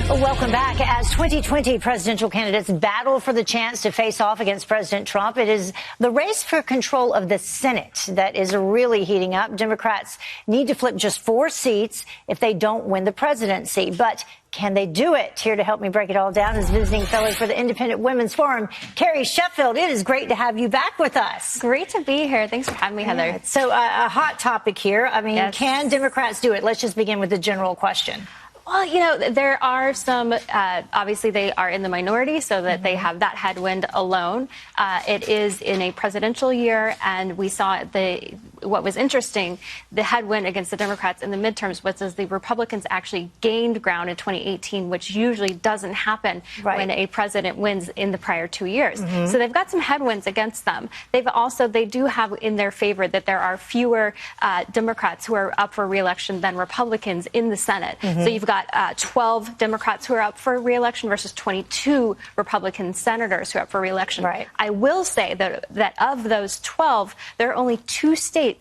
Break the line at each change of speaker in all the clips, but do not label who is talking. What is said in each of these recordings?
Welcome back. As 2020 presidential candidates battle for the chance to face off against President Trump, it is the race for control of the Senate that is really heating up. Democrats need to flip just 4 seats if they don't win the presidency. But can they do it? Here to help me break it all down is visiting fellow for the Independent Women's Forum, Carrie Sheffield. It is great to have you back with us.
Great to be here. Thanks for having me, Heather.
Yeah. So a hot topic here. I mean,
Yes.
Can Democrats do it? Let's just begin with the general question.
Well, you know, there are some, obviously they are in the minority, so that they have that headwind alone. It is in a presidential year, and we saw what was interesting, the headwind against the Democrats in the midterms was as the Republicans actually gained ground in 2018, which usually doesn't happen when a president wins in the prior 2 years. So they've got some headwinds against them. They do have in their favor that there are fewer Democrats who are up for re-election than Republicans in the Senate. So you've got 12 Democrats who are up for re-election versus 22 Republican senators who are up for re-election. I will say that of those 12, there are only 2 states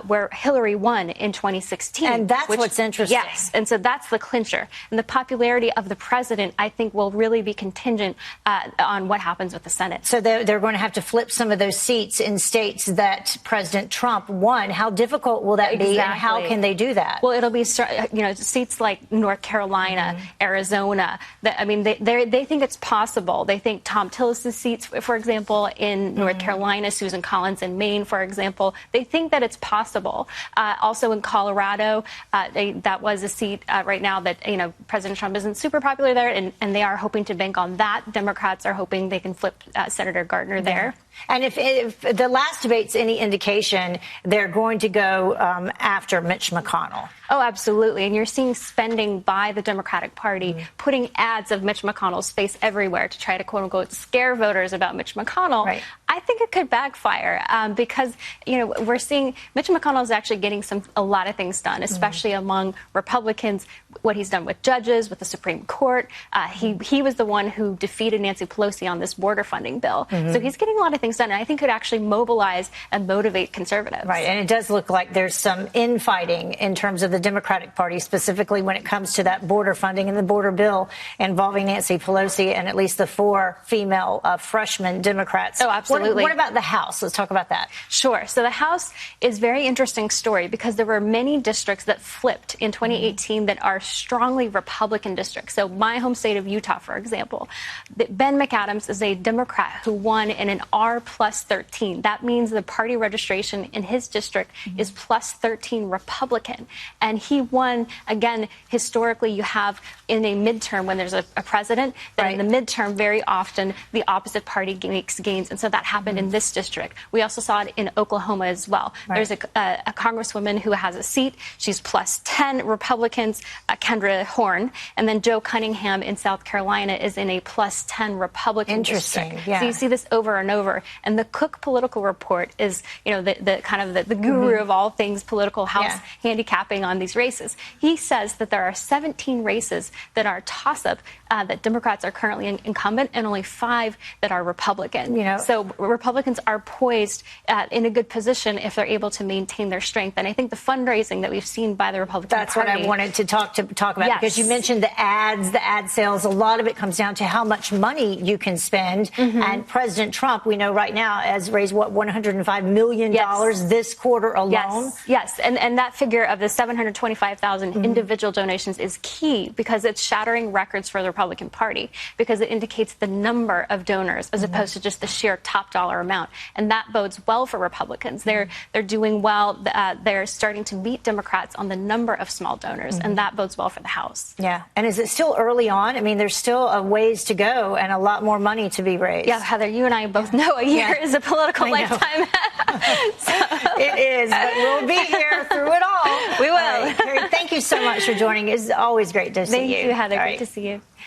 where Hillary won in 2016.
And that's what's interesting.
Yes, and so that's the clincher. And the popularity of the president, I think, will really be contingent on what happens with the Senate.
So they're going to have to flip some of those seats in states that President Trump won. How difficult will that be, and how can they do that?
Well, it'll be, seats like North Carolina, Arizona. They think it's possible. They think Tom Tillis' seats, for example, in North Carolina, Susan Collins in Maine, for example, they think that it's possible. Also in Colorado, that was a seat right now that, President Trump isn't super popular there, and they are hoping to bank on that. Democrats are hoping they can flip Senator Gardner there.
And if the last debate's any indication, they're going to go after Mitch McConnell.
Oh, absolutely. And you're seeing spending by the Democratic Party, putting ads of Mitch McConnell's face everywhere to try to, quote unquote, scare voters about Mitch McConnell. I think it could backfire because, we're seeing Mitch McConnell is actually getting a lot of things done, especially among Republicans, what he's done with judges, with the Supreme Court. He was the one who defeated Nancy Pelosi on this border funding bill. So he's getting a lot of things done, and I think could actually mobilize and motivate conservatives.
And it does look like there's some infighting in terms of the Democratic Party, specifically when it comes to that border funding and the border bill involving Nancy Pelosi and at least the 4 female freshman Democrats.
Oh, absolutely.
What about the House? Let's talk about that.
Sure. So the House is a very interesting story because there were many districts that flipped in 2018 that are strongly Republican districts. So my home state of Utah, for example, Ben McAdams is a Democrat who won in an R+13. That means the party registration in his district is +13 Republican. And he won, again, historically, you have in a midterm when there's a president, then in the midterm, very often the opposite party makes gains. And so that happened in this district. We also saw it in Oklahoma as well. There's a congresswoman who has a seat. She's +10 Republicans, Kendra Horn. And then Joe Cunningham in South Carolina is in a +10 Republican district. So you see this over and over. And the Cook Political Report is, the guru of all things political house handicapping on these races. He says that there are 17 races that are toss-up that Democrats are currently incumbent and only 5 that are Republican. So Republicans are poised in a good position if they're able to maintain their strength. And I think the fundraising that we've seen by the Republican Party.
That's what I wanted to talk about because you mentioned the ad sales. A lot of it comes down to how much money you can spend. And President Trump, we know right now, has raised, $105 million this quarter alone?
Yes. And that figure of the 725,000 individual donations is key because it's shattering records for the Republican Party because it indicates the number of donors as opposed to just the sheer top dollar amount. And that bodes well for Republicans. They're doing well. They're starting to beat Democrats on the number of small donors, and that bodes well for the House.
And is it still early on? I mean, there's still a ways to go and a lot more money to be raised.
Yeah, Heather, you and I both know a year is a political lifetime.
It is, but we'll be here through it all.
We will.
Carrie, thank you so much for joining. It's always great to see you.
Thank you, Heather. Great to see you.